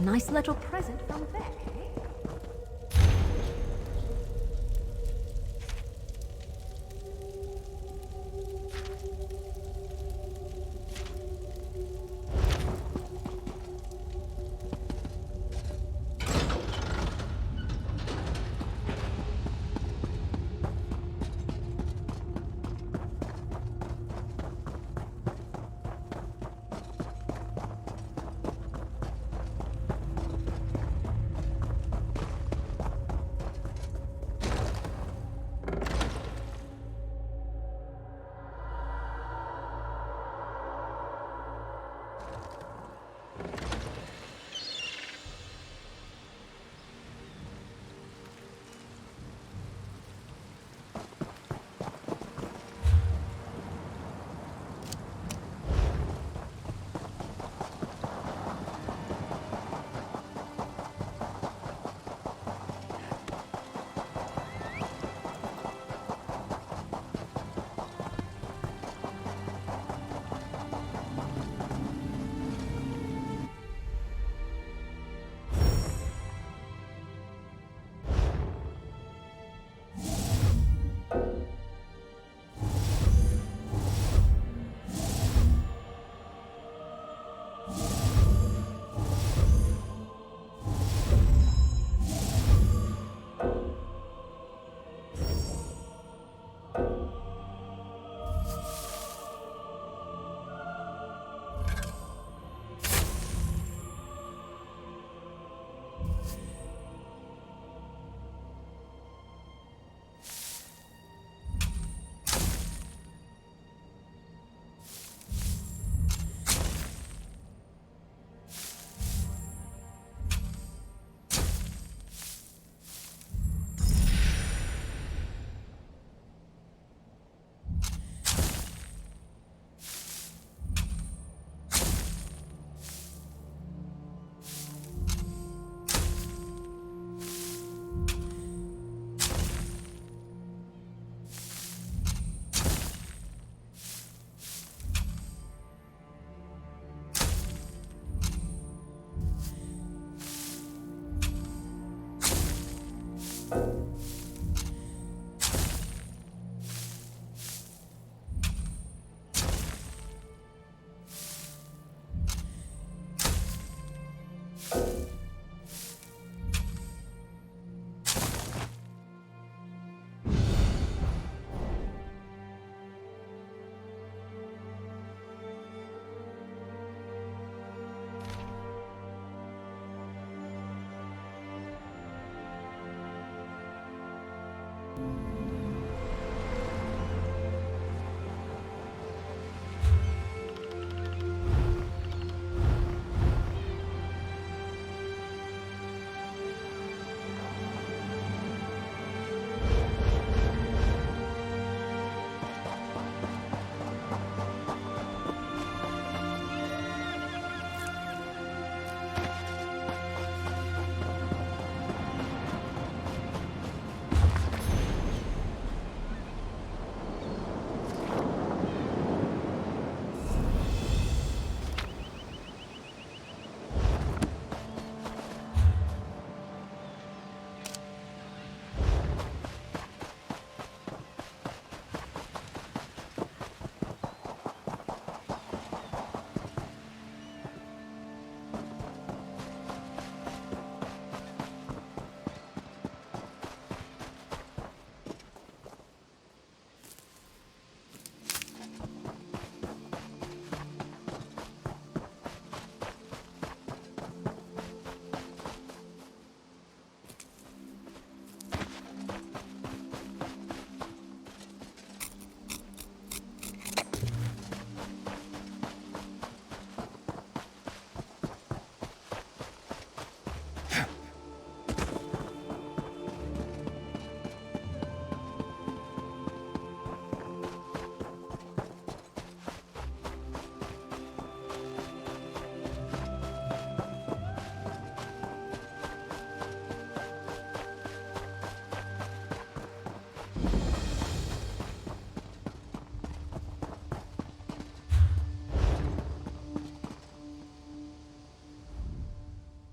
nice little present from Beck, eh?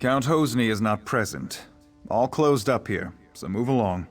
Count Hosny is not present. All closed up here, so move along.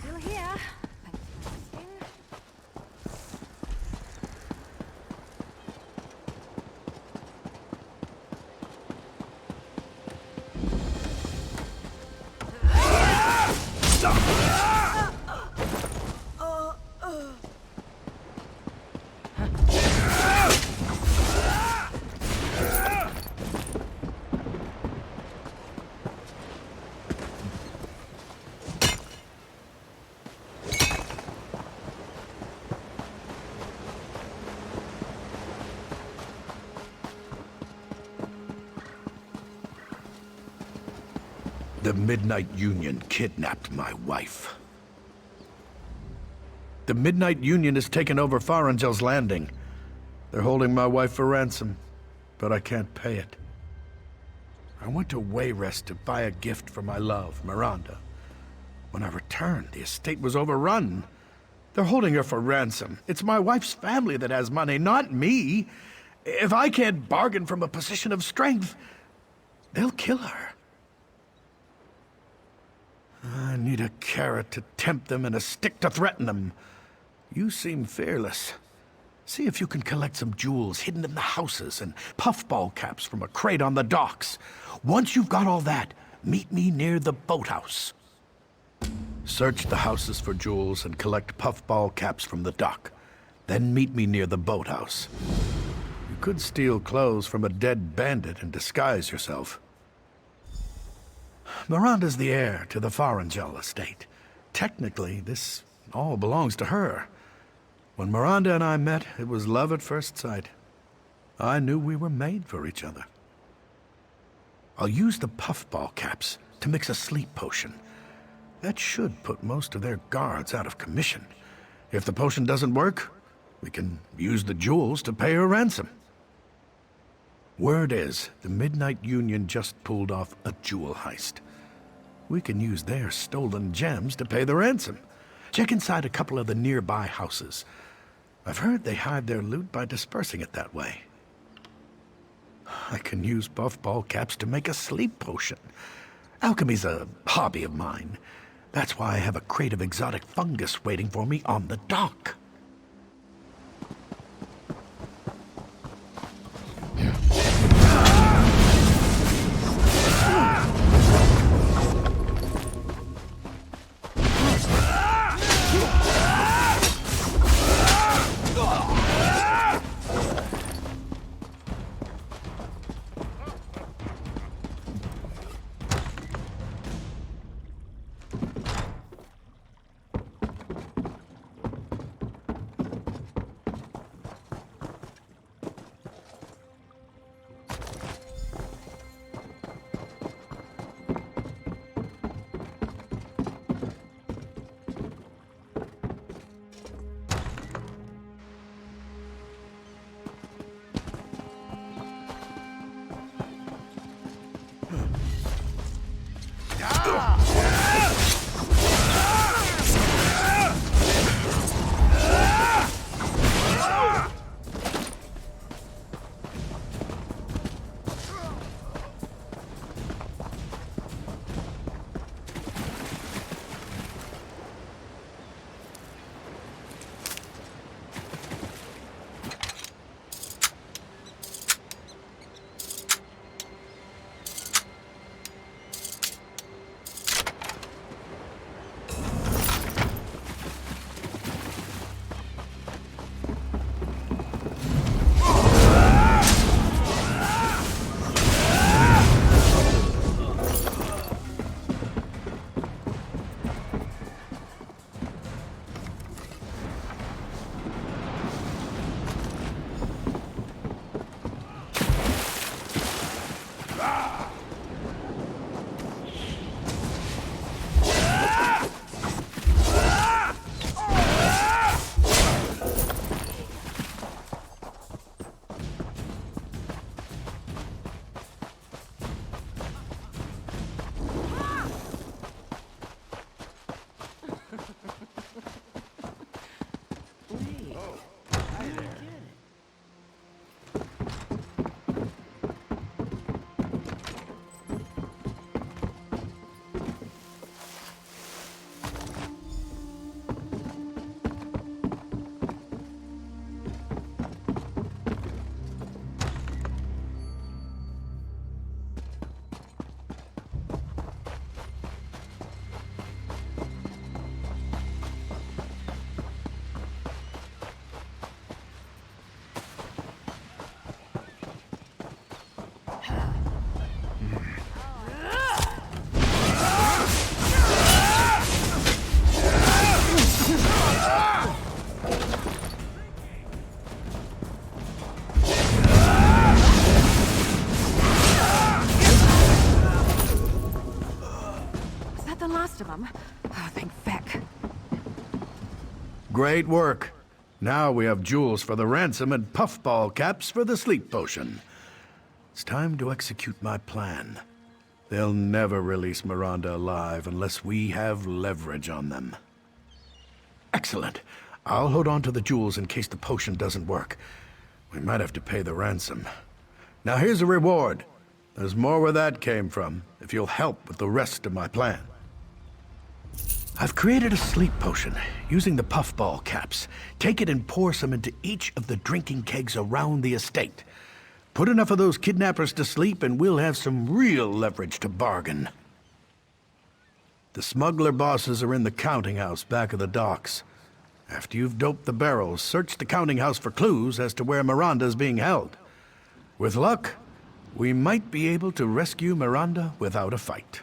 Still here. Thanks The Midnight Union kidnapped my wife. The Midnight Union has taken over Farangel's Landing. They're holding my wife for ransom, but I can't pay it. I went to Wayrest to buy a gift for my love, Miranda. When I returned, the estate was overrun. They're holding her for ransom. It's my wife's family that has money, not me. If I can't bargain from a position of strength, they'll kill her. I need a carrot to tempt them and a stick to threaten them. You seem fearless. See if you can collect some jewels hidden in the houses and puffball caps from a crate on the docks. Once you've got all that, meet me near the boathouse. Search the houses for jewels and collect puffball caps from the dock. Then meet me near the boathouse. You could steal clothes from a dead bandit and disguise yourself. Miranda's the heir to the Farangel estate. Technically, this all belongs to her. When Miranda and I met, it was love at first sight. I knew we were made for each other. I'll use the puffball caps to mix a sleep potion. That should put most of their guards out of commission. If the potion doesn't work, we can use the jewels to pay her ransom. Word is, the Midnight Union just pulled off a jewel heist. We can use their stolen gems to pay the ransom. Check inside a couple of the nearby houses. I've heard they hide their loot by dispersing it that way. I can use puffball caps to make a sleep potion. Alchemy's a hobby of mine. That's why I have a crate of exotic fungus waiting for me on the dock. some. Oh, thank feck. Great work. Now we have jewels for the ransom and puffball caps for the sleep potion. It's time to execute my plan. They'll never release Miranda alive unless we have leverage on them. Excellent. I'll hold on to the jewels in case the potion doesn't work. We might have to pay the ransom. Now here's a reward. There's more where that came from, if you'll help with the rest of my plan. I've created a sleep potion using the puffball caps. Take it and pour some into each of the drinking kegs around the estate. Put enough of those kidnappers to sleep and we'll have some real leverage to bargain. The smuggler bosses are in the counting house back of the docks. After you've doped the barrels, search the counting house for clues as to where Miranda's being held. With luck, we might be able to rescue Miranda without a fight.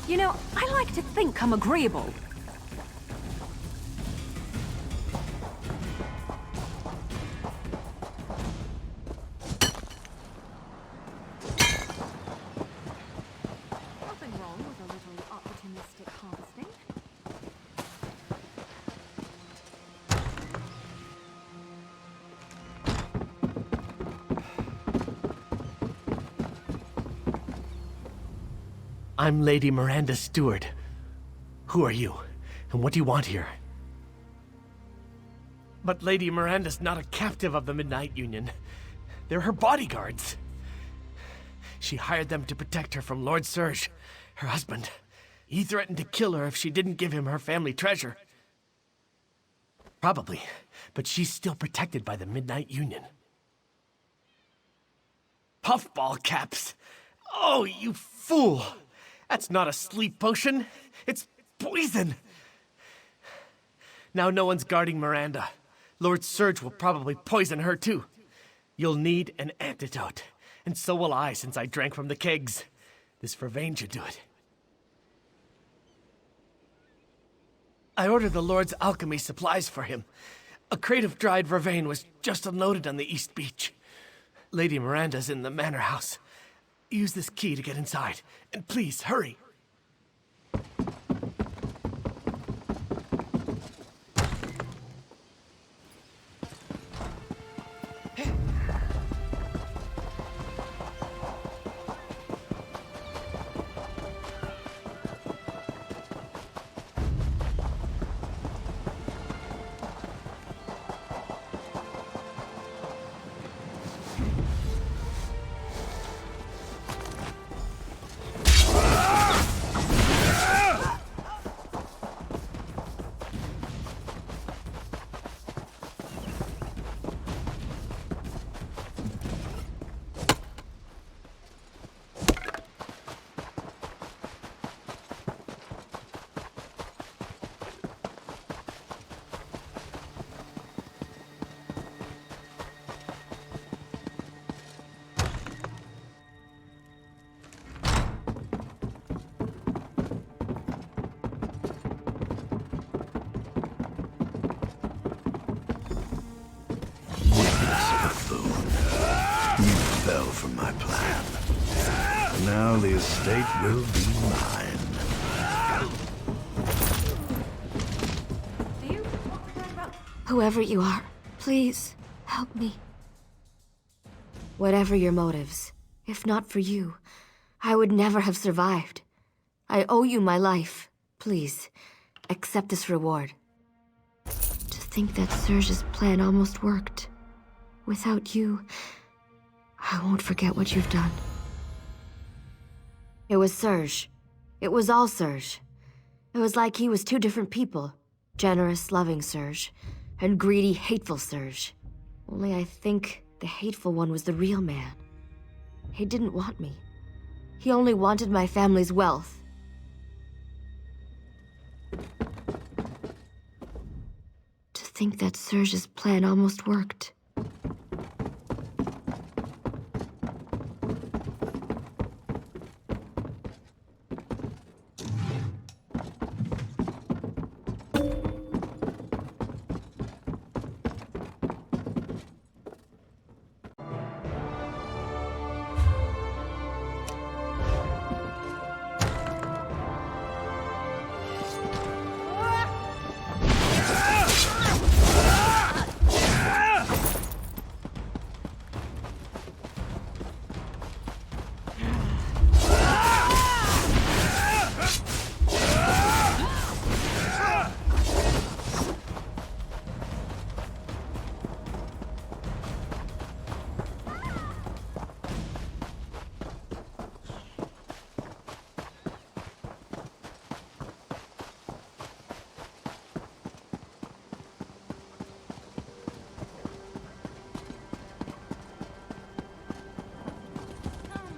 You know, I like to think I'm agreeable. Nothing wrong with a little opportunistic harvesting. I'm Lady Miranda Stewart. Who are you, and what do you want here? But Lady Miranda's not a captive of the Midnight Union. They're her bodyguards. She hired them to protect her from Lord Surge, her husband. He threatened to kill her if she didn't give him her family treasure. Probably, but she's still protected by the Midnight Union. Puffball caps! Oh, you fool! That's not a sleep potion. It's poison. Now no one's guarding Miranda. Lord Surge will probably poison her too. You'll need an antidote. And so will I, since I drank from the kegs. This vervain should do it. I ordered the Lord's alchemy supplies for him. A crate of dried vervain was just unloaded on the East Beach. Lady Miranda's in the manor house. Use this key to get inside. And please, hurry. Fell from my plan. Now the estate will be mine. Do you want to learn about... Whoever you are, please help me. Whatever your motives, If not for you, I would never have survived. I owe you my life. Please, accept this reward. To think that Serge's plan almost worked. Without you, I won't forget what you've done. It was Serge. It was all Serge. It was like he was two different people. Generous, loving Serge, and greedy, hateful Serge. Only I think the hateful one was the real man. He didn't want me. He only wanted my family's wealth. To think that Serge's plan almost worked.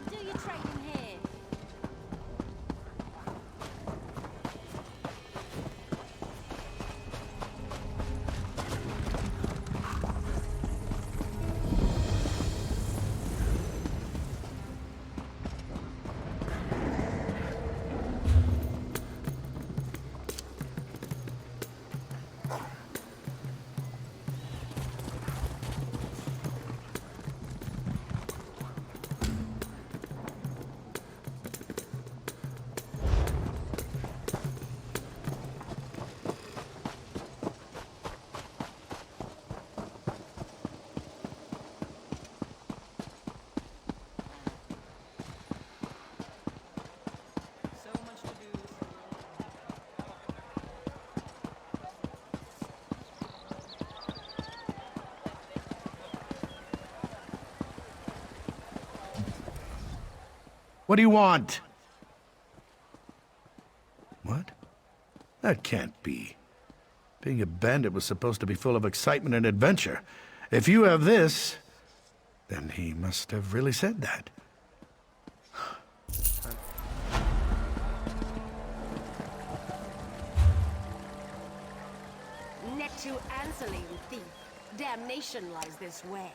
Do your trading here. What do you want? What? That can't be. Being a bandit was supposed to be full of excitement and adventure. If you have this, then he must have really said that. Net to answer, you thief. Damnation lies this way.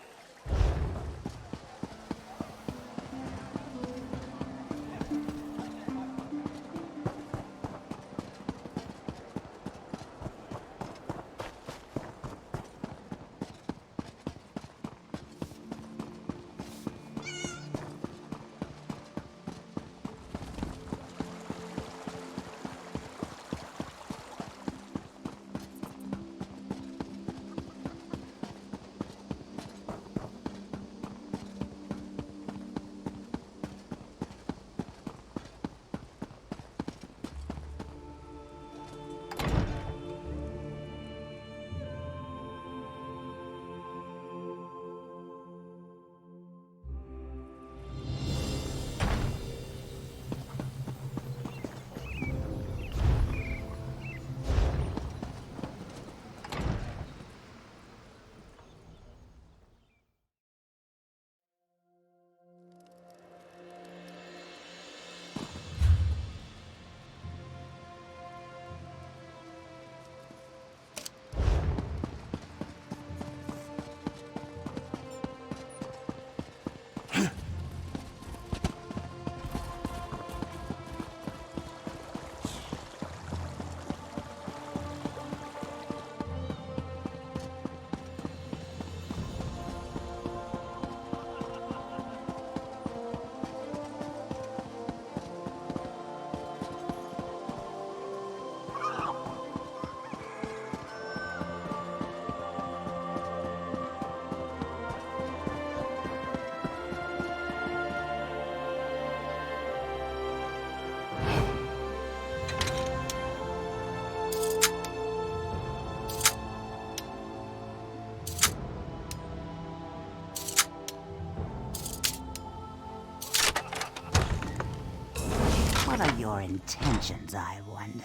your intentions, I wonder?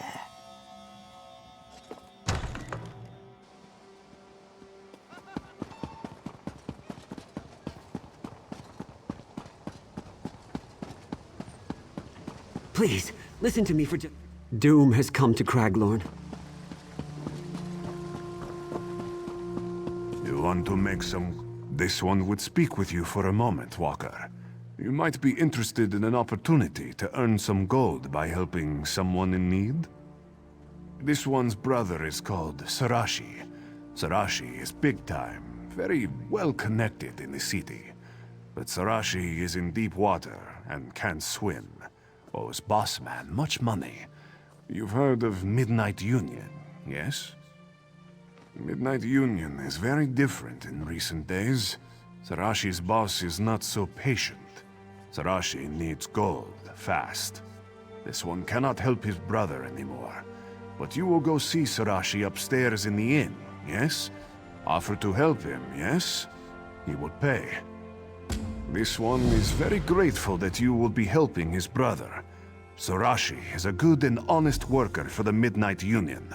Please, listen to me for Doom has come to Craglorn. You want to make some... This one would speak with you for a moment, Walker. You might be interested in an opportunity to earn some gold by helping someone in need? This one's brother is called Sarashi. Sarashi is big time, very well connected in the city. But Sarashi is in deep water and can't swim. Owes boss man much money. You've heard of Midnight Union, yes? Midnight Union is very different in recent days. Sarashi's boss is not so patient. Sarashi needs gold, fast. This one cannot help his brother anymore. But you will go see Sarashi upstairs in the inn, yes? Offer to help him, yes? He will pay. This one is very grateful that you will be helping his brother. Sarashi is a good and honest worker for the Midnight Union.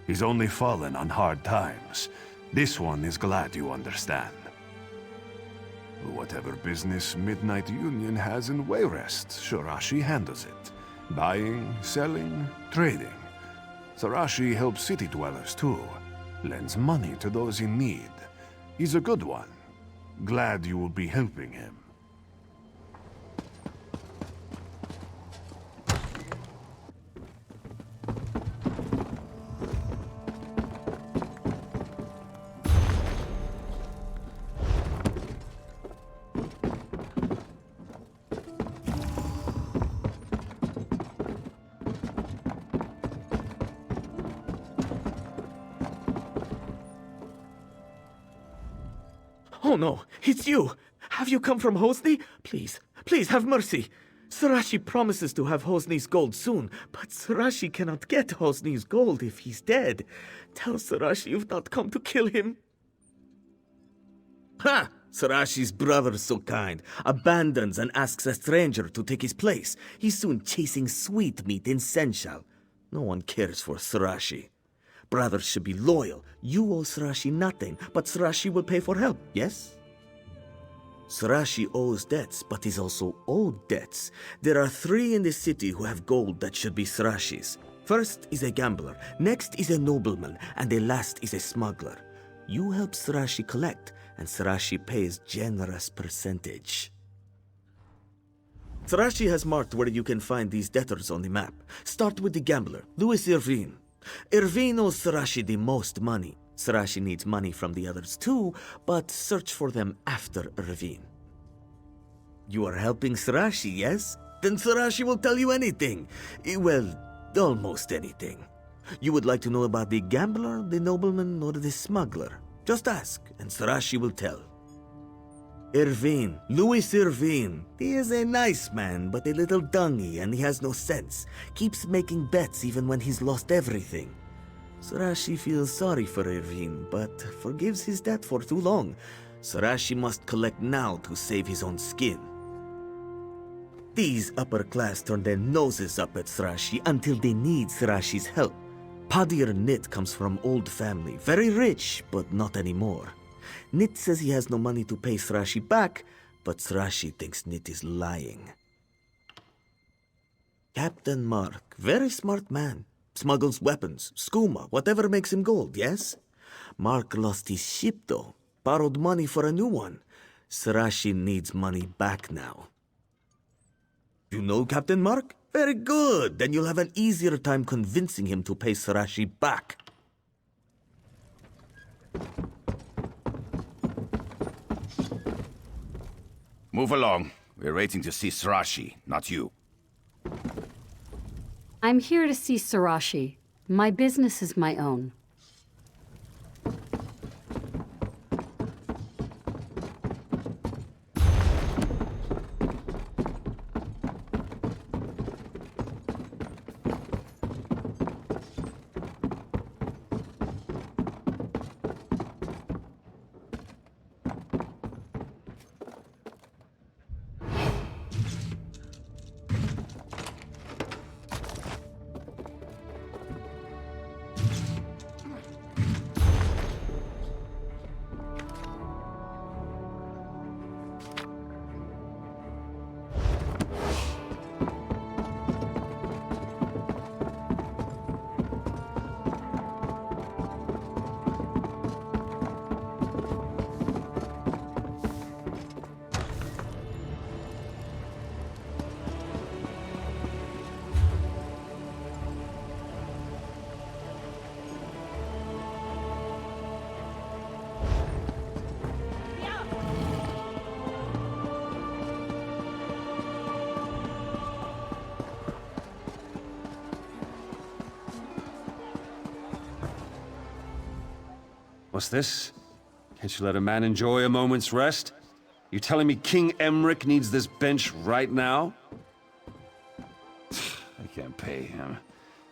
He's only fallen on hard times. This one is glad you understand. Whatever business Midnight Union has in Wayrest, Sarashi handles it. Buying, selling, trading. Sarashi helps city dwellers too. Lends money to those in need. He's a good one. Glad you will be helping him. Oh no, it's you! Have you come from Hosni? Please, please have mercy. Sarashi promises to have Hosni's gold soon, but Sarashi cannot get Hosni's gold if he's dead. Tell Sarashi you've not come to kill him. Ha! Sarashi's brother's so kind. Abandons and asks a stranger to take his place. He's soon chasing sweetmeat in Senshal. No one cares for Sarashi. Brothers should be loyal. You owe Sarashi nothing, but Sarashi will pay for help, yes? Sarashi owes debts, but he's also owed debts. There are 3 in the city who have gold that should be Sarashi's. First is a gambler, next is a nobleman, and the last is a smuggler. You help Sarashi collect, and Sarashi pays generous percentage. Sarashi has marked where you can find these debtors on the map. Start with the gambler, Louis Irvine. Irvine owes Sarashi the most money. Sarashi needs money from the others too, but search for them after Irvine. You are helping Sarashi, yes? Then Sarashi will tell you anything. Well, almost anything. You would like to know about the gambler, the nobleman, or the smuggler? Just ask, and Sarashi will tell. Irvine, Louis Irvine. He is a nice man, but a little dungy, and he has no sense. Keeps making bets even when he's lost everything. Sarashi feels sorry for Irvine, but forgives his debt for too long. Sarashi must collect now to save his own skin. These upper class turn their noses up at Sarashi until they need Sarashi's help. Padir Nit comes from old family, very rich, but not anymore. Nit says he has no money to pay Sarashi back, but Sarashi thinks Nit is lying. Captain Mark, very smart man. Smuggles weapons, skooma, whatever makes him gold, yes? Mark lost his ship though, borrowed money for a new one. Sarashi needs money back now. You know Captain Mark? Very good, then you'll have an easier time convincing him to pay Sarashi back. Move along. We're waiting to see Sarashi, not you. I'm here to see Sarashi. My business is my own. What's this? Can't you let a man enjoy a moment's rest? You telling me King Emmerich needs this bench right now? I can't pay him.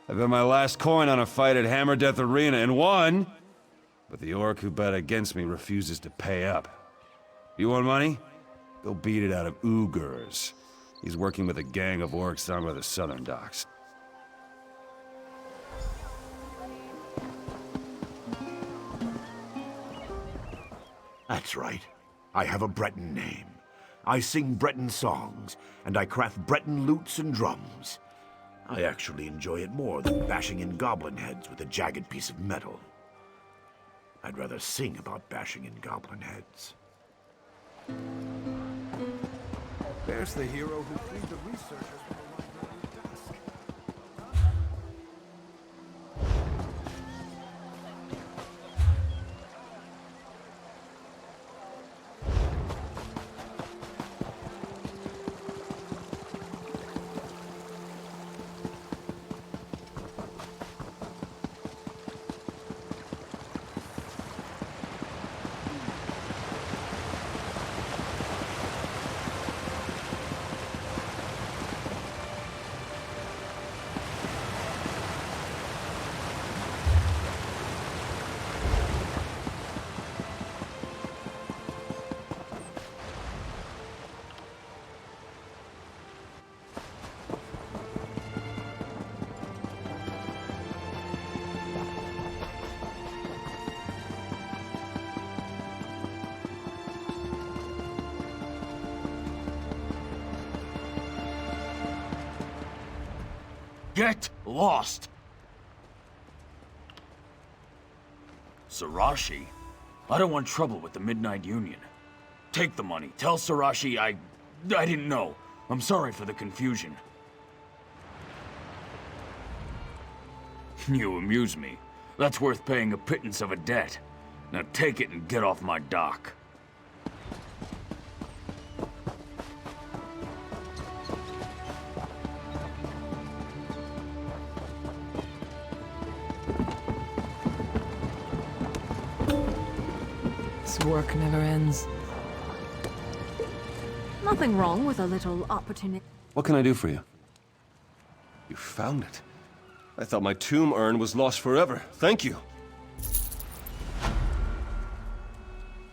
I bet my last coin on a fight at Hammer Death Arena and won! But the orc who bet against me refuses to pay up. You want money? Go beat it out of Ugurs. He's working with a gang of orcs down by the southern docks. That's right. I have a Breton name. I sing Breton songs, and I craft Breton lutes and drums. I actually enjoy it more than bashing in goblin heads with a jagged piece of metal. I'd rather sing about bashing in goblin heads. There's the hero who freed the researchers from the library at dusk. Get lost! Sarashi? I don't want trouble with the Midnight Union. Take the money. Tell Sarashi I didn't know. I'm sorry for the confusion. You amuse me. That's worth paying a pittance of a debt. Now take it and get off my dock. Work never ends. Nothing wrong with a little opportunity. What can I do for you? You found it. I thought my tomb urn was lost forever. Thank you.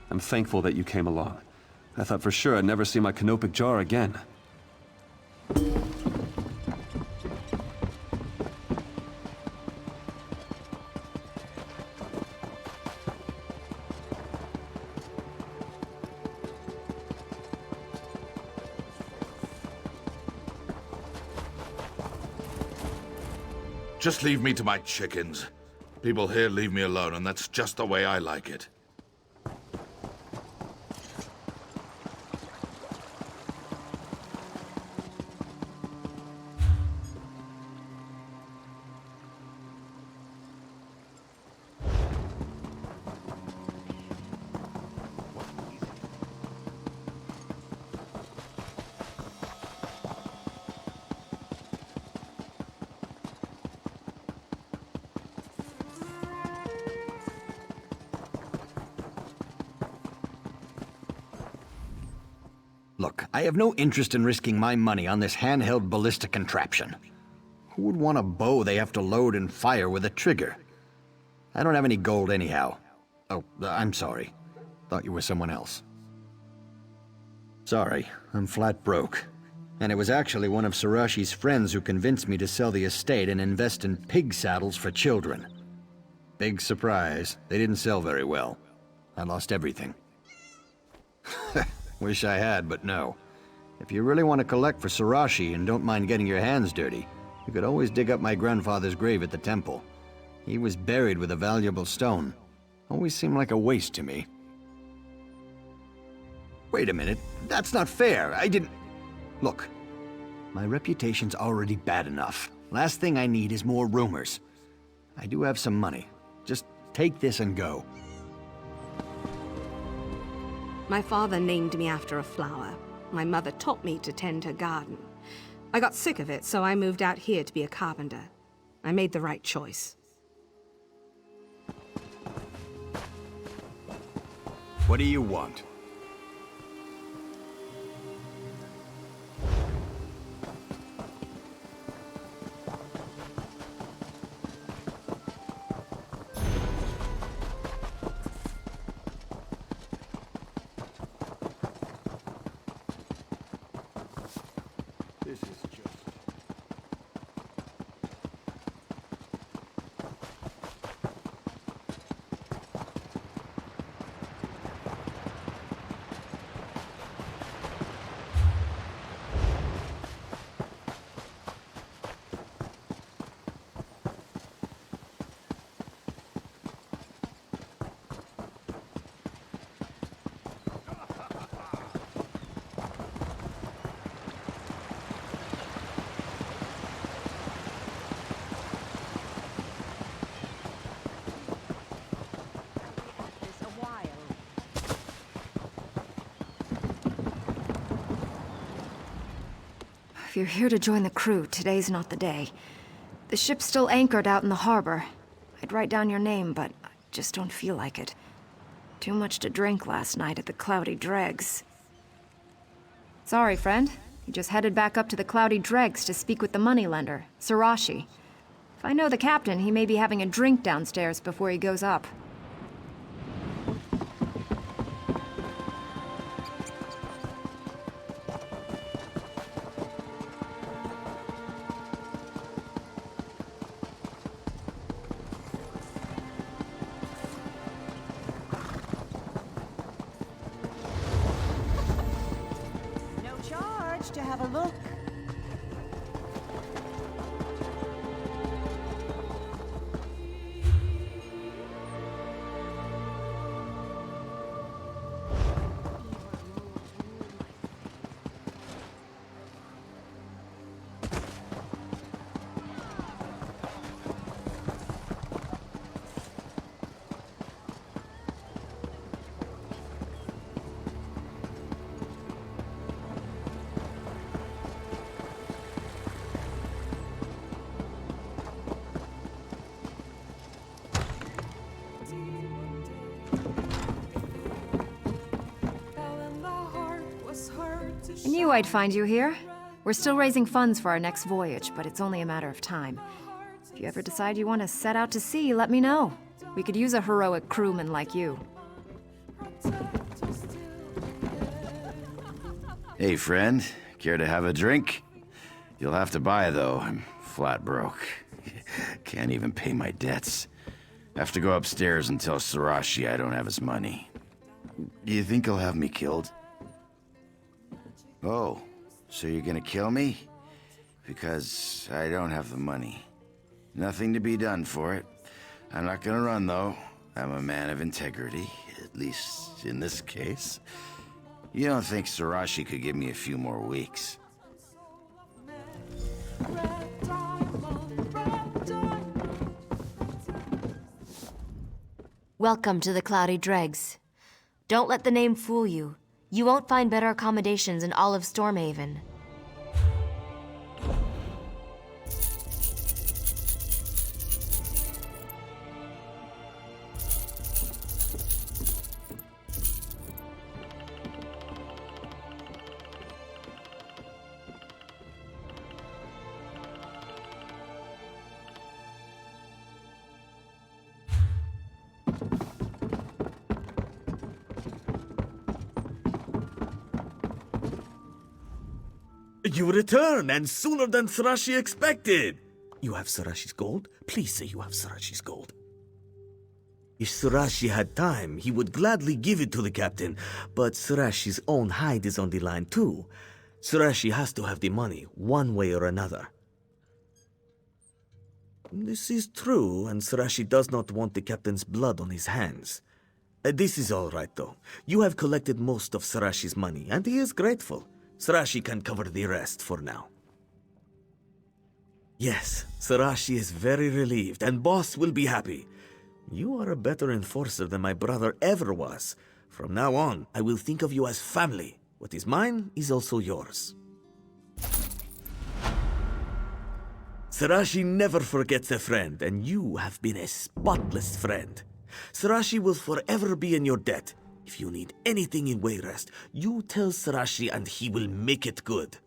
I'm thankful that you came along. I thought for sure I'd never see my canopic jar again. Just leave me to my chickens. People here leave me alone, and that's just the way I like it. Look, I have no interest in risking my money on this handheld ballistic contraption. Who would want a bow they have to load and fire with a trigger? I don't have any gold anyhow. Oh, I'm sorry. Thought you were someone else. Sorry, I'm flat broke. And it was actually one of Sarashi's friends who convinced me to sell the estate and invest in pig saddles for children. Big surprise, they didn't sell very well. I lost everything. Wish I had, but no. If you really want to collect for Sarashi and don't mind getting your hands dirty, you could always dig up my grandfather's grave at the temple. He was buried with a valuable stone. Always seemed like a waste to me. Wait a minute, that's not fair. I didn't... Look, my reputation's already bad enough. Last thing I need is more rumors. I do have some money. Just take this and go. My father named me after a flower. My mother taught me to tend her garden. I got sick of it, so I moved out here to be a carpenter. I made the right choice. What do you want? This is just... If you're here to join the crew, today's not the day. The ship's still anchored out in the harbor. I'd write down your name, but I just don't feel like it. Too much to drink last night at the Cloudy Dregs. Sorry, friend. You just headed back up to the Cloudy Dregs to speak with the moneylender, Sarashi. If I know the captain, he may be having a drink downstairs before he goes up. To have a look. I knew I'd find you here. We're still raising funds for our next voyage, but it's only a matter of time. If you ever decide you want to set out to sea, let me know. We could use a heroic crewman like you. Hey, friend. Care to have a drink? You'll have to buy, though. I'm flat broke. Can't even pay my debts. Have to go upstairs and tell Sarashi I don't have his money. Do you think he'll have me killed? Oh, so you're gonna kill me? Because I don't have the money. Nothing to be done for it. I'm not gonna run, though. I'm a man of integrity, at least in this case. You don't think Sarashi could give me a few more weeks? Welcome to the Cloudy Dregs. Don't let the name fool you. You won't find better accommodations in all of Stormhaven. You return, and sooner than Sarashi expected! You have Sarashi's gold? Please say you have Sarashi's gold. If Sarashi had time, he would gladly give it to the captain, but Sarashi's own hide is on the line too. Sarashi has to have the money, one way or another. This is true, and Sarashi does not want the captain's blood on his hands. This is all right, though. You have collected most of Sarashi's money, and he is grateful. Sarashi can cover the rest for now. Yes, Sarashi is very relieved, and Boss will be happy. You are a better enforcer than my brother ever was. From now on, I will think of you as family. What is mine is also yours. Sarashi never forgets a friend, and you have been a spotless friend. Sarashi will forever be in your debt. If you need anything in Wayrest, you tell Sarashi and he will make it good.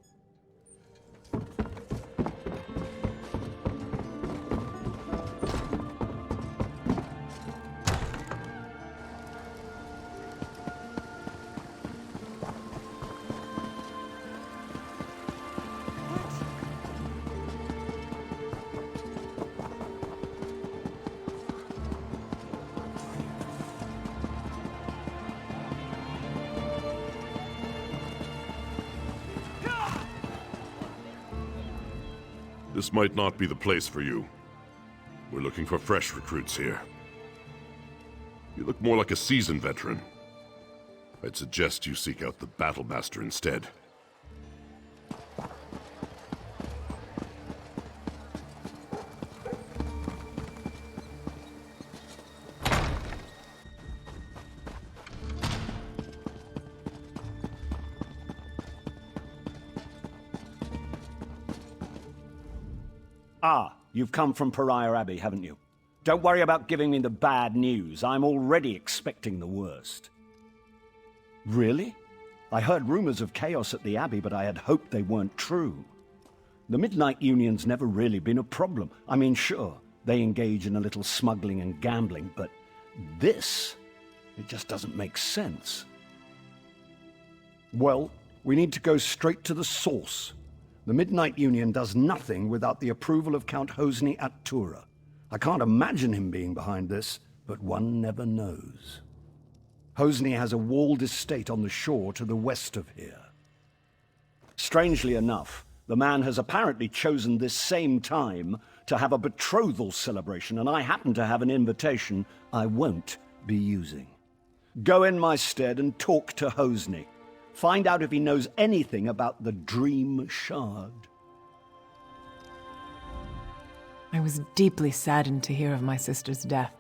This might not be the place for you. We're looking for fresh recruits here. You look more like a seasoned veteran. I'd suggest you seek out the Battlemaster instead. Ah, you've come from Pariah Abbey, haven't you? Don't worry about giving me the bad news. I'm already expecting the worst. Really? I heard rumors of chaos at the Abbey, but I had hoped they weren't true. The Midnight Union's never really been a problem. I mean, sure, they engage in a little smuggling and gambling, but this, it just doesn't make sense. Well, we need to go straight to the source. The Midnight Union does nothing without the approval of Count Hosni at Tura. I can't imagine him being behind this, but one never knows. Hosni has a walled estate on the shore to the west of here. Strangely enough, the man has apparently chosen this same time to have a betrothal celebration, and I happen to have an invitation I won't be using. Go in my stead and talk to Hosni. Find out if he knows anything about the Dream Shard. I was deeply saddened to hear of my sister's death.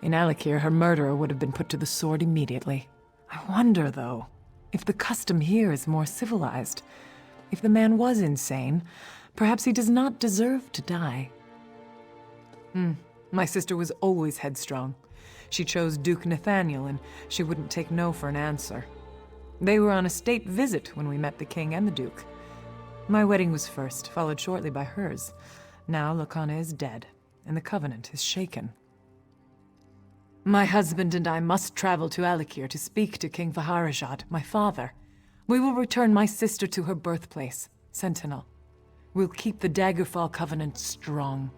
In Alikir, her murderer would have been put to the sword immediately. I wonder, though, if the custom here is more civilized. If the man was insane, perhaps he does not deserve to die. My sister was always headstrong. She chose Duke Nathaniel, and she wouldn't take no for an answer. They were on a state visit when we met the king and the duke. My wedding was first, followed shortly by hers. Now Lakana is dead, and the covenant is shaken. My husband and I must travel to Alikir to speak to King Vaharajad, my father. We will return my sister to her birthplace, Sentinel. We'll keep the Daggerfall covenant strong.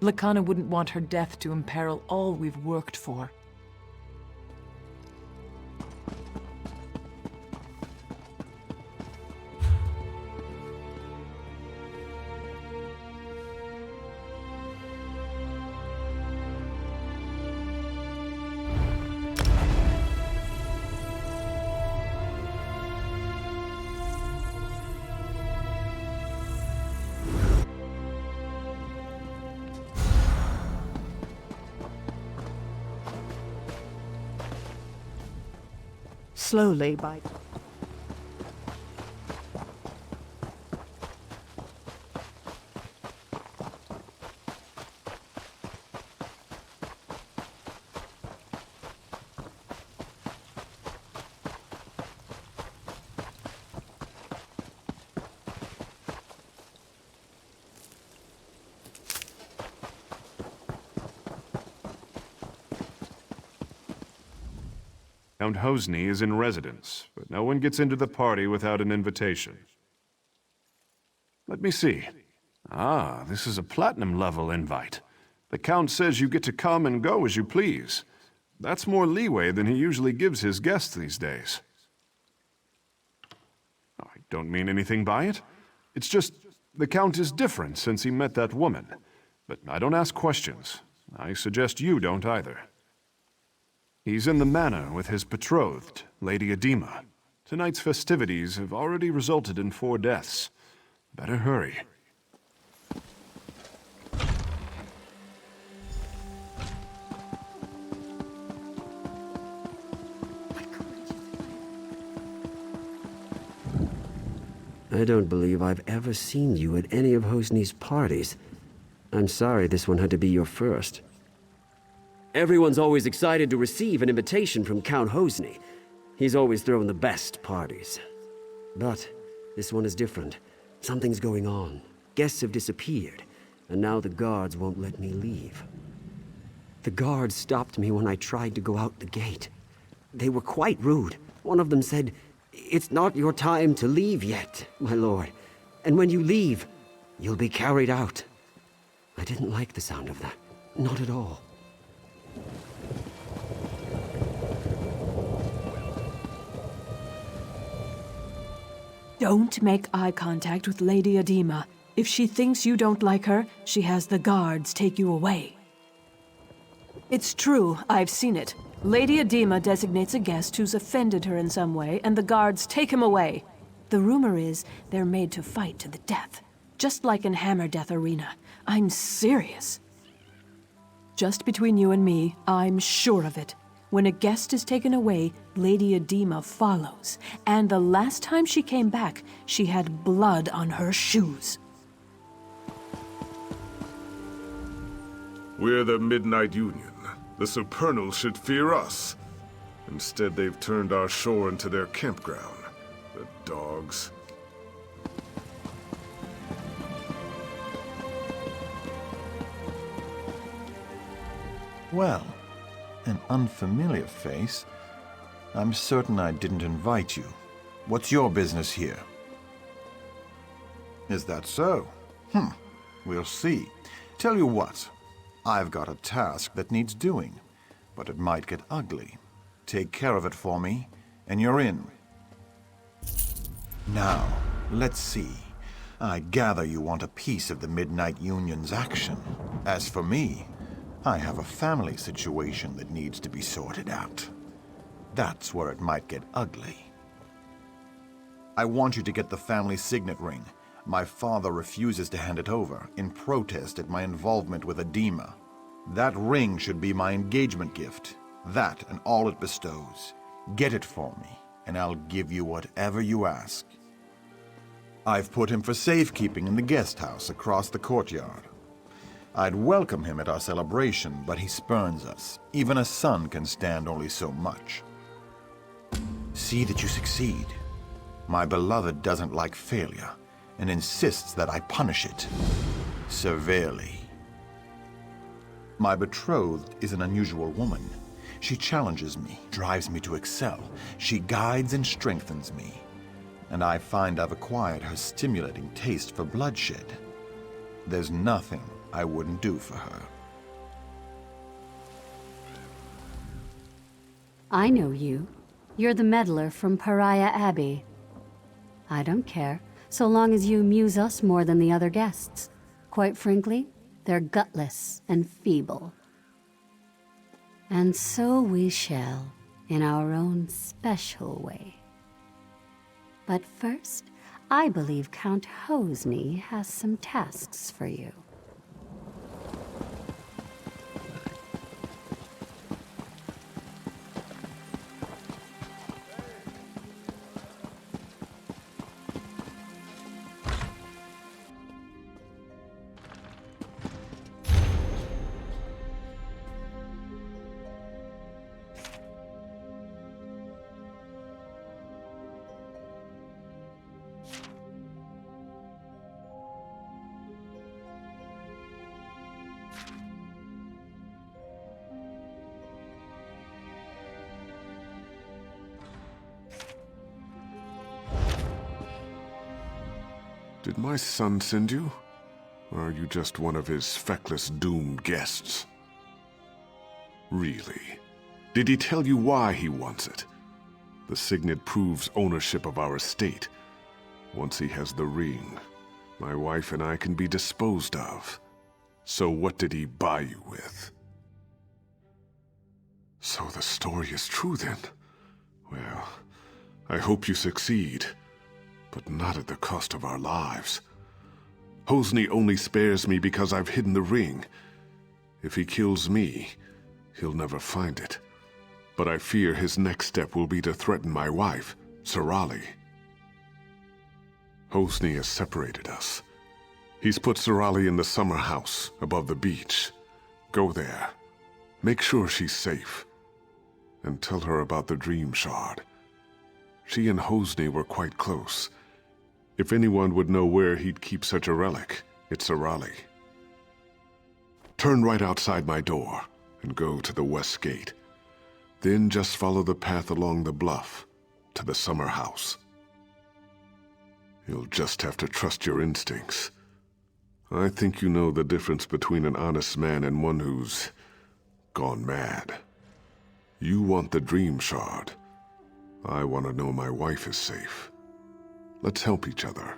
Lakana wouldn't want her death to imperil all we've worked for. Slowly by... Count Hosni is in residence, but no one gets into the party without an invitation. Let me see. Ah, this is a platinum-level invite. The Count says you get to come and go as you please. That's more leeway than he usually gives his guests these days. I don't mean anything by it. It's just, the Count is different since he met that woman. But I don't ask questions. I suggest you don't either. He's in the manor with his betrothed, Lady Edema. Tonight's festivities have already resulted in 4 deaths. Better hurry. I don't believe I've ever seen you at any of Hosni's parties. I'm sorry this one had to be your first. Everyone's always excited to receive an invitation from Count Hosni. He's always thrown the best parties. But this one is different. Something's going on. Guests have disappeared, and now the guards won't let me leave. The guards stopped me when I tried to go out the gate. They were quite rude. One of them said, "It's not your time to leave yet, my lord. And when you leave, you'll be carried out." I didn't like the sound of that. Not at all. Don't make eye contact with Lady Edema. If she thinks you don't like her, she has the guards take you away. It's true, I've seen it. Lady Edema designates a guest who's offended her in some way, and the guards take him away. The rumor is they're made to fight to the death, just like in Hammerdeath Arena. I'm serious. Just between you and me, I'm sure of it. When a guest is taken away, Lady Edema follows. And the last time she came back, she had blood on her shoes. We're the Midnight Union. The Supernals should fear us. Instead, they've turned our shore into their campground. The dogs. Well, an unfamiliar face. I'm certain I didn't invite you. What's your business here? Is that so? We'll see. Tell you what, I've got a task that needs doing, but it might get ugly. Take care of it for me, and you're in. Now, let's see. I gather you want a piece of the Midnight Union's action. As for me, I have a family situation that needs to be sorted out. That's where it might get ugly. I want you to get the family signet ring. My father refuses to hand it over in protest at my involvement with Edema. That ring should be my engagement gift. That and all it bestows. Get it for me, and I'll give you whatever you ask. I've put him for safekeeping in the guest house across the courtyard. I'd welcome him at our celebration, but he spurns us. Even a son can stand only so much. See that you succeed. My beloved doesn't like failure, and insists that I punish it severely. My betrothed is an unusual woman. She challenges me, drives me to excel. She guides and strengthens me. And I find I've acquired her stimulating taste for bloodshed. There's nothing I wouldn't do for her. I know you. You're the meddler from Pariah Abbey. I don't care, so long as you amuse us more than the other guests. Quite frankly, they're gutless and feeble. And so we shall, in our own special way. But first, I believe Count Hosni has some tasks for you. Did my son send you? Or are you just one of his feckless doomed guests? Really? Did he tell you why he wants it? The signet proves ownership of our estate. Once he has the ring, my wife and I can be disposed of. So what did he buy you with? So the story is true then? Well, I hope you succeed. But not at the cost of our lives. Hosni only spares me because I've hidden the ring. If he kills me, he'll never find it. But I fear his next step will be to threaten my wife, Sorali. Hosni has separated us. He's put Sorali in the summer house above the beach. Go there. Make sure she's safe. And tell her about the dream shard She and Hosni were quite close. If anyone would know where he'd keep such a relic, it's Arali. Turn right outside my door and go to the west gate. Then just follow the path along the bluff to the summer house. You'll just have to trust your instincts. I think you know the difference between an honest man and one who's gone mad. You want the dream shard. I want to know my wife is safe. Let's help each other.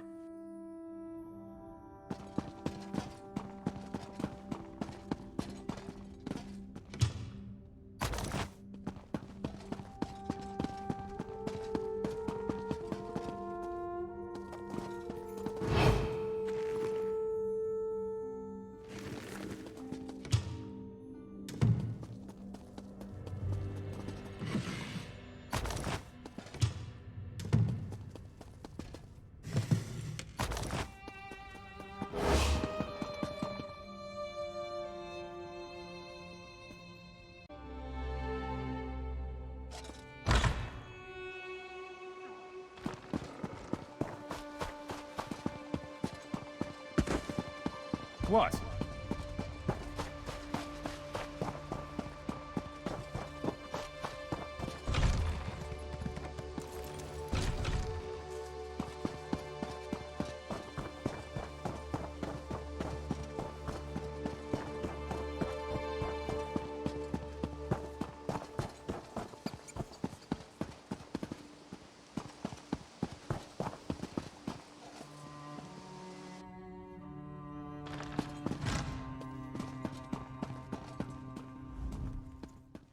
What?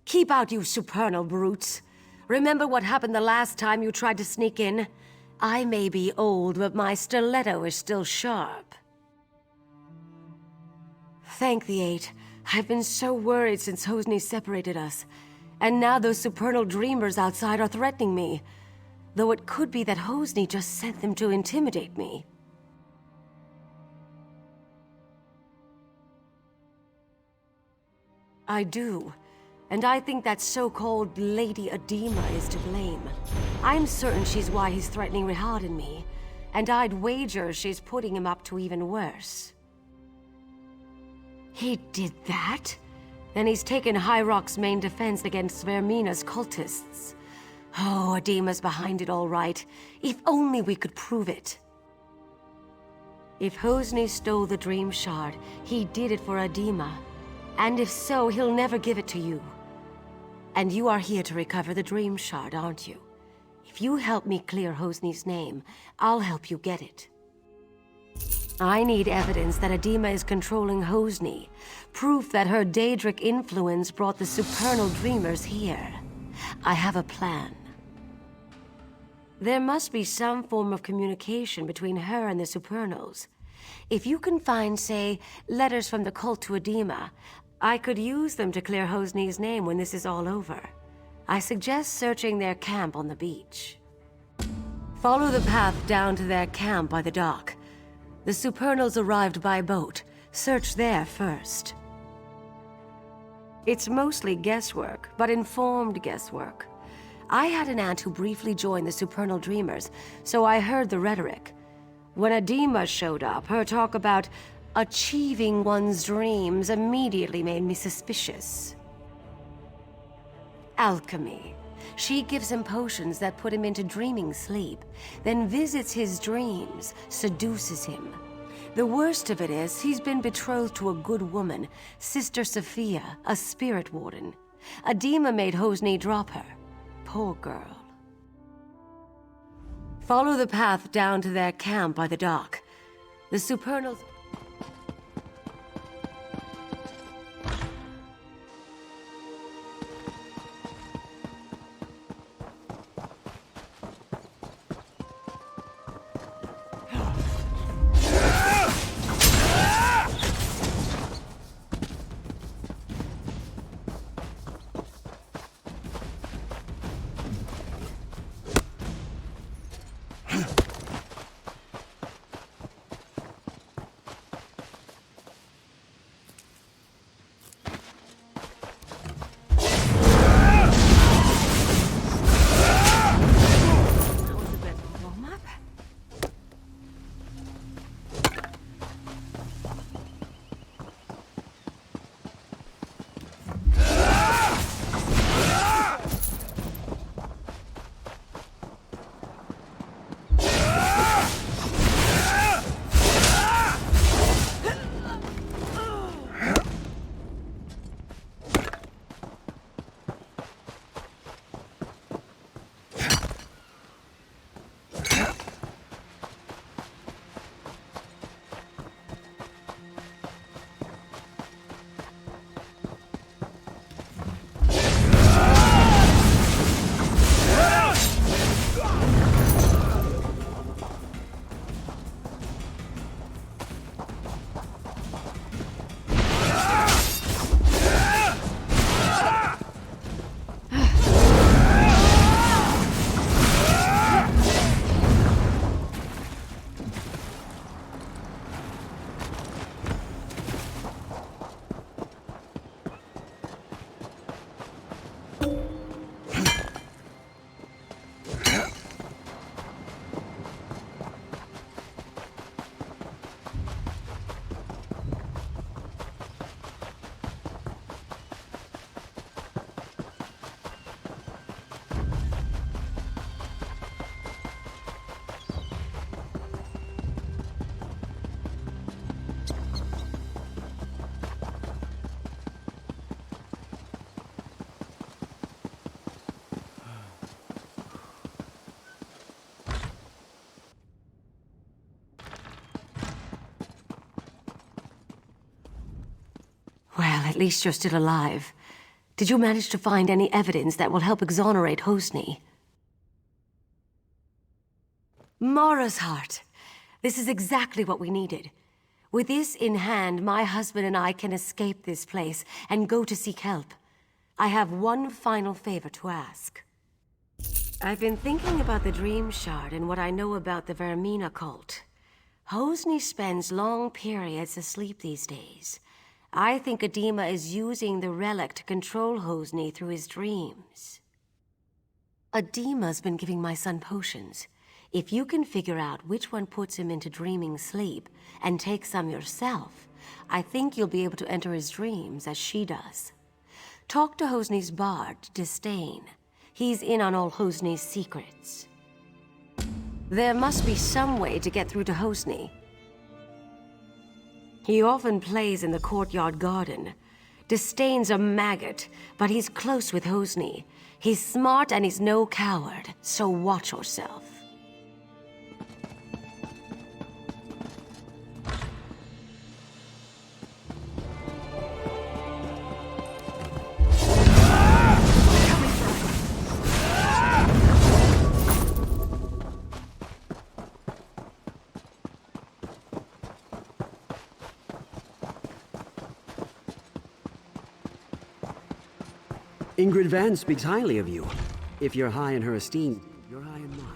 Keep out, you supernal brutes. Remember what happened the last time you tried to sneak in? I may be old, but my stiletto is still sharp. Thank the Eight. I've been so worried since Hosni separated us. And now those supernal dreamers outside are threatening me. Though it could be that Hosni just sent them to intimidate me. I do. And I think that so-called Lady Adema is to blame. I'm certain she's why he's threatening Rihad and me. And I'd wager she's putting him up to even worse. He did that? Then he's taken High Rock's main defense against Vermina's cultists. Oh, Adema's behind it all right. If only we could prove it. If Hosni stole the Dream Shard, he did it for Adema. And if so, he'll never give it to you. And you are here to recover the Dream Shard, aren't you? If you help me clear Hosni's name, I'll help you get it. I need evidence that Adema is controlling Hosni. Proof that her Daedric influence brought the supernal dreamers here. I have a plan. There must be some form of communication between her and the supernals. If you can find, say, letters from the cult to Adema, I could use them to clear Hosni's name when this is all over. I suggest searching their camp on the beach. Follow the path down to their camp by the dock. The supernals arrived by boat. Search there first. It's mostly guesswork, but informed guesswork. I had an aunt who briefly joined the supernal dreamers, so I heard the rhetoric. When Adema showed up, her talk about achieving one's dreams immediately made me suspicious. Alchemy. She gives him potions that put him into dreaming sleep, then visits his dreams, seduces him. The worst of it is, he's been betrothed to a good woman, Sister Sophia, a spirit warden. Adema made Hosni drop her. Poor girl. Follow the path down to their camp by the dock. The supernals... at least you're still alive. Did you manage to find any evidence that will help exonerate Hosni? Mara's heart. This is exactly what we needed. With this in hand, my husband and I can escape this place and go to seek help. I have one final favor to ask. I've been thinking about the Dream Shard and what I know about the Vermina cult. Hosni spends long periods asleep these days. I think Adema is using the relic to control Hosni through his dreams. Adema's been giving my son potions. If you can figure out which one puts him into dreaming sleep and take some yourself, I think you'll be able to enter his dreams as she does. Talk to Hosni's bard, Disdain. He's in on all Hosni's secrets. There must be some way to get through to Hosni. He often plays in the courtyard garden. Disdain's a maggot, but he's close with Hosni. He's smart and he's no coward, so watch yourself. Ingrid Van speaks highly of you. If you're high in her esteem, you're high in mine.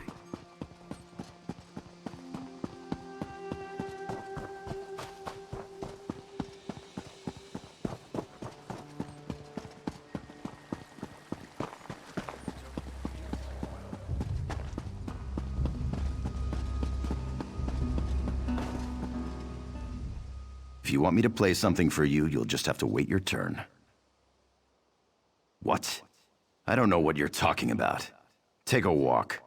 If you want me to play something for you, you'll just have to wait your turn. What? I don't know what you're talking about. Take a walk.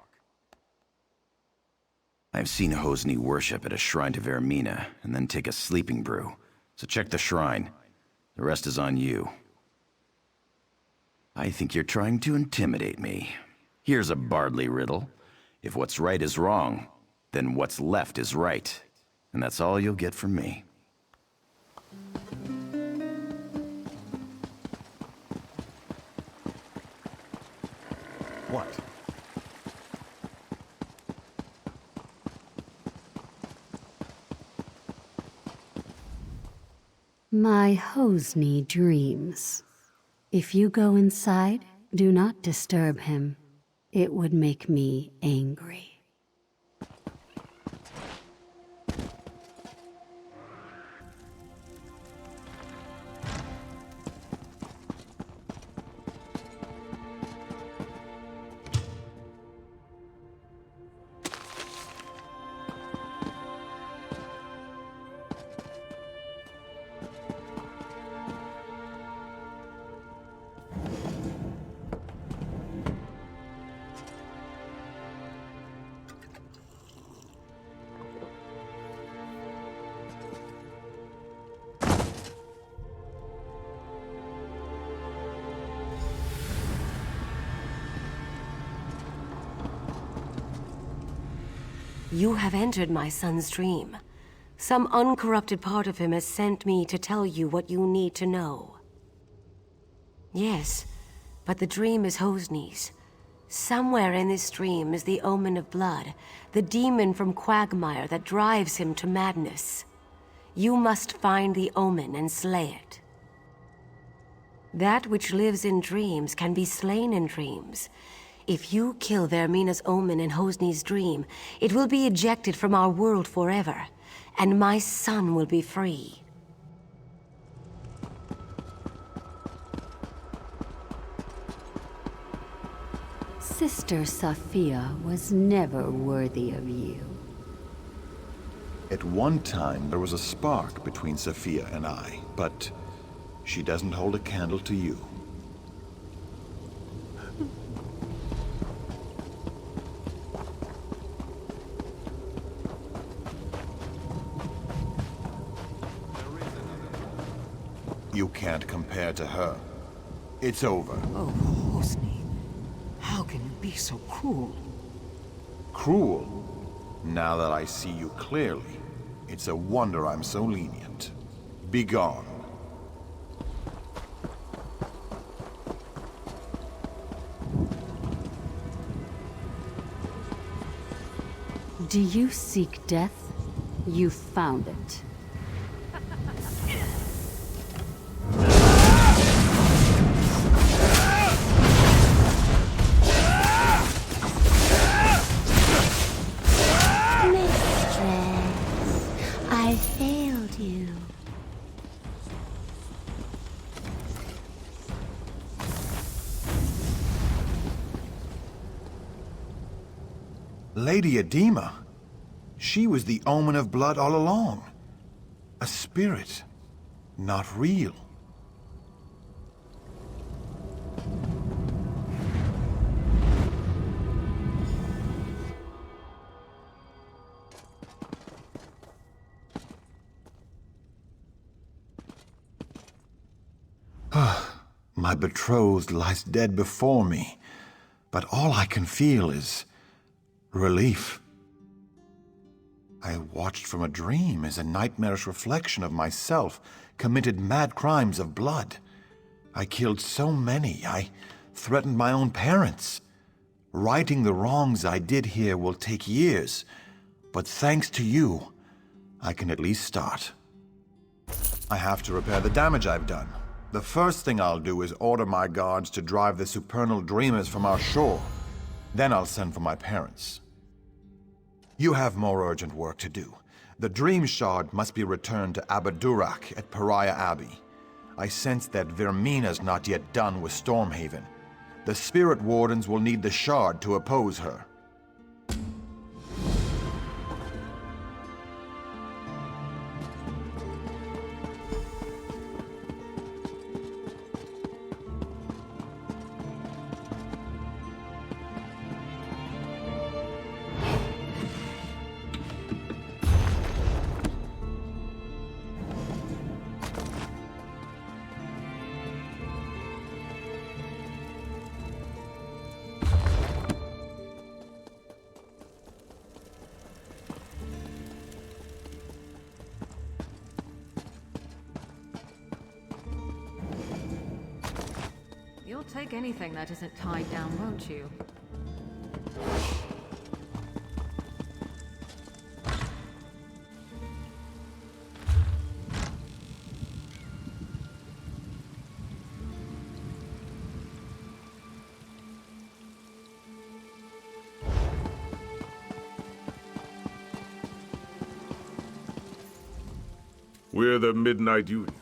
I've seen Hosni worship at a shrine to Vermina, and then take a sleeping brew. So check the shrine. The rest is on you. I think you're trying to intimidate me. Here's a Bardley riddle. If what's right is wrong, then what's left is right. And that's all you'll get from me. What? My Hosni dreams. If you go inside, do not disturb him. It would make me angry. You have entered my son's dream. Some uncorrupted part of him has sent me to tell you what you need to know. Yes, but the dream is Hosni's. Somewhere in this dream is the omen of blood, the demon from Quagmire that drives him to madness. You must find the omen and slay it. That which lives in dreams can be slain in dreams. If you kill Vermina's omen in Hosni's dream, it will be ejected from our world forever, and my son will be free. Sister Safia was never worthy of you. At one time, there was a spark between Safia and I, but she doesn't hold a candle to you. You can't compare to her. It's over. Oh, Hosni. How can you be so cruel? Cruel? Now that I see you clearly, it's a wonder I'm so lenient. Be gone. Do you seek death? You found it. Mistress, I failed you. Lady Edema? She was the omen of blood all along. A spirit, not real. My betrothed lies dead before me, but all I can feel is relief. I watched from a dream as a nightmarish reflection of myself committed mad crimes of blood. I killed so many, I threatened my own parents. Righting the wrongs I did here will take years, but thanks to you, I can at least start. I have to repair the damage I've done. The first thing I'll do is order my guards to drive the supernal dreamers from our shore. Then I'll send for my parents. You have more urgent work to do. The Dream Shard must be returned to Abadurak at Pariah Abbey. I sense that Vermina's not yet done with Stormhaven. The Spirit Wardens will need the Shard to oppose her. You'll take anything that isn't tied down, won't you? We're the Midnight Union.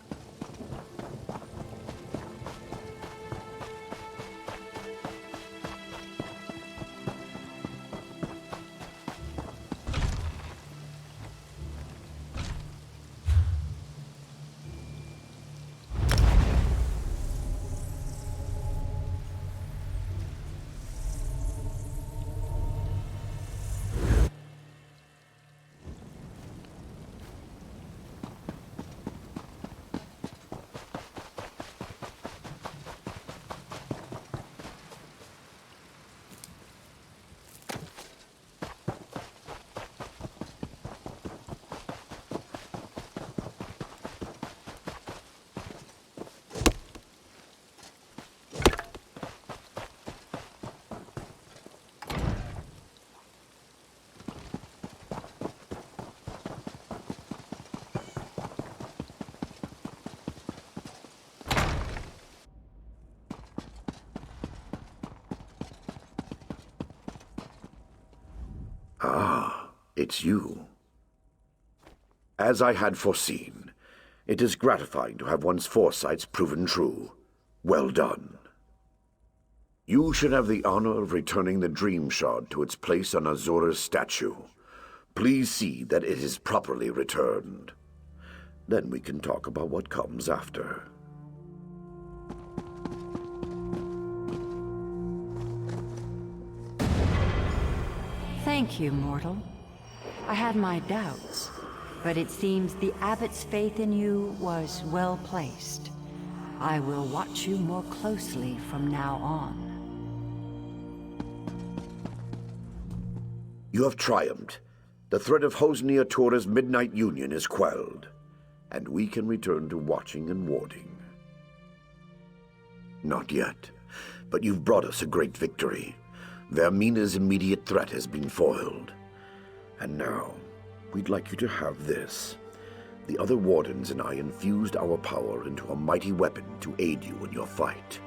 It's you. As I had foreseen, it is gratifying to have one's foresights proven true. Well done. You should have the honor of returning the Dream Shard to its place on Azura's statue. Please see that it is properly returned. Then we can talk about what comes after. Thank you, mortal. I had my doubts, but it seems the abbot's faith in you was well placed. I will watch you more closely from now on. You have triumphed. The threat of Hosnia Tura's Midnight Union is quelled, and we can return to watching and warding. Not yet, but you've brought us a great victory. Vermina's immediate threat has been foiled, And now, we'd like you to have this. The other wardens and I infused our power into a mighty weapon to aid you in your fight.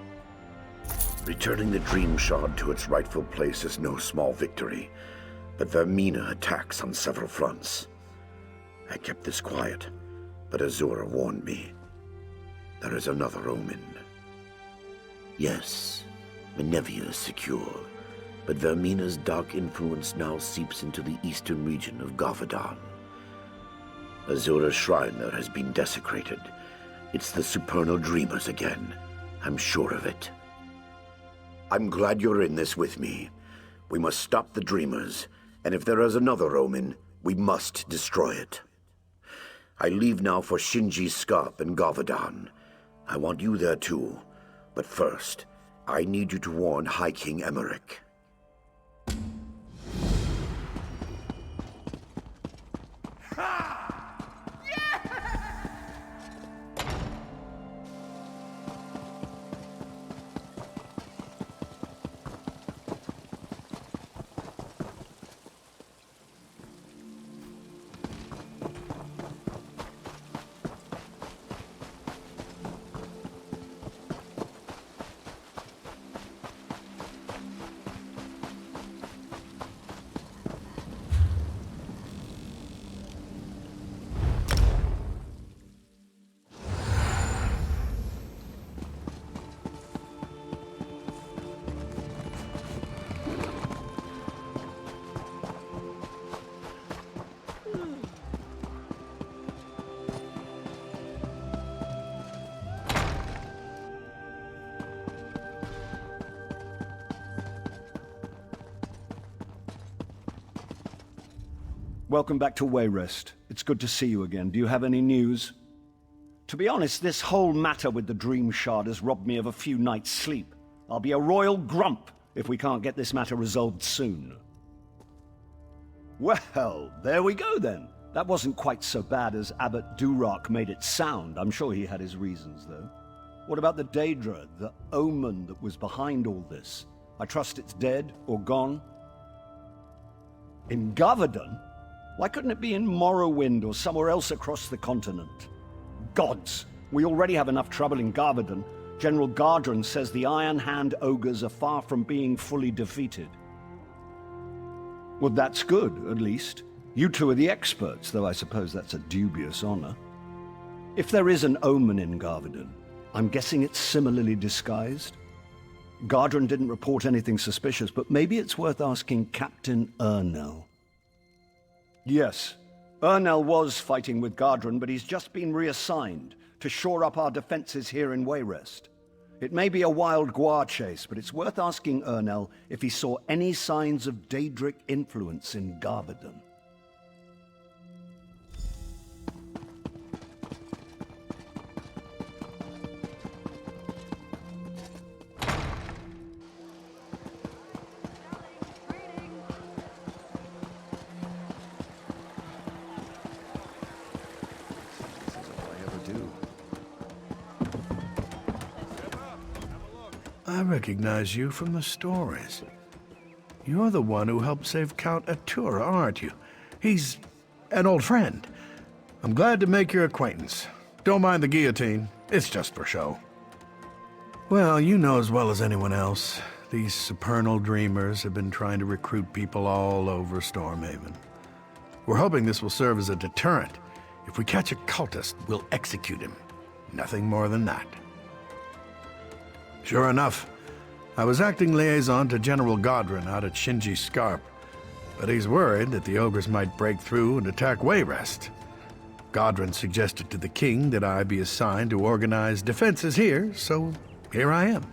Returning the Dream Shard to its rightful place is no small victory, but Vermina attacks on several fronts. I kept this quiet, but Azura warned me. There is another omen. Yes, Menevia is secure, but Vermina's dark influence now seeps into the eastern region of Gavadon. Azura's shrine there has been desecrated. It's the supernal dreamers again. I'm sure of it. I'm glad you're in this with me. We must stop the dreamers, and if there is another omen, we must destroy it. I leave now for Shinji's Scarp in Gavadon. I want you there too, but first, I need you to warn High King Emmerich. Welcome back to Wayrest. It's good to see you again. Do you have any news? To be honest, this whole matter with the Dream Shard has robbed me of a few nights' sleep. I'll be a royal grump if we can't get this matter resolved soon. Well, there we go then. That wasn't quite so bad as Abbot Durak made it sound. I'm sure he had his reasons, though. What about the Daedra, the omen that was behind all this? I trust it's dead or gone? In Gavadon? Why couldn't it be in Morrowind or somewhere else across the continent? Gods! We already have enough trouble in Gavadon. General Gardren says the Iron Hand ogres are far from being fully defeated. Well, that's good, at least. You two are the experts, though I suppose that's a dubious honor. If there is an omen in Gavadon, I'm guessing it's similarly disguised? Gardren didn't report anything suspicious, but maybe it's worth asking Captain Ernell. Yes, Ernell was fighting with Gardren, but he's just been reassigned to shore up our defenses here in Wayrest. It may be a wild guar chase, but it's worth asking Ernell if he saw any signs of Daedric influence in Gavadon. I recognize you from the stories. You're the one who helped save Count Atura, aren't you? He's an old friend. I'm glad to make your acquaintance. Don't mind the guillotine. It's just for show. Well, you know as well as anyone else, these supernal dreamers have been trying to recruit people all over Stormhaven. We're hoping this will serve as a deterrent. If we catch a cultist, we'll execute him. Nothing more than that. Sure enough, I was acting liaison to General Gardren out at Shinji's Scarp, but he's worried that the ogres might break through and attack Wayrest. Gardren suggested to the king that I be assigned to organize defenses here, so here I am.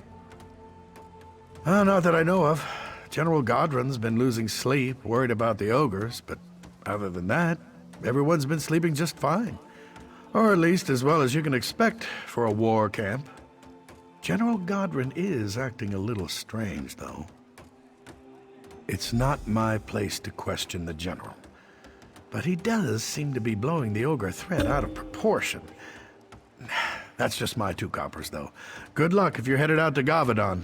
Not that I know of. General Gardren's been losing sleep, worried about the ogres, but other than that, everyone's been sleeping just fine. Or at least as well as you can expect for a war camp. General Gardren is acting a little strange, though. It's not my place to question the general, but he does seem to be blowing the ogre threat out of proportion. That's just my 2 coppers, though. Good luck if you're headed out to Gavadon.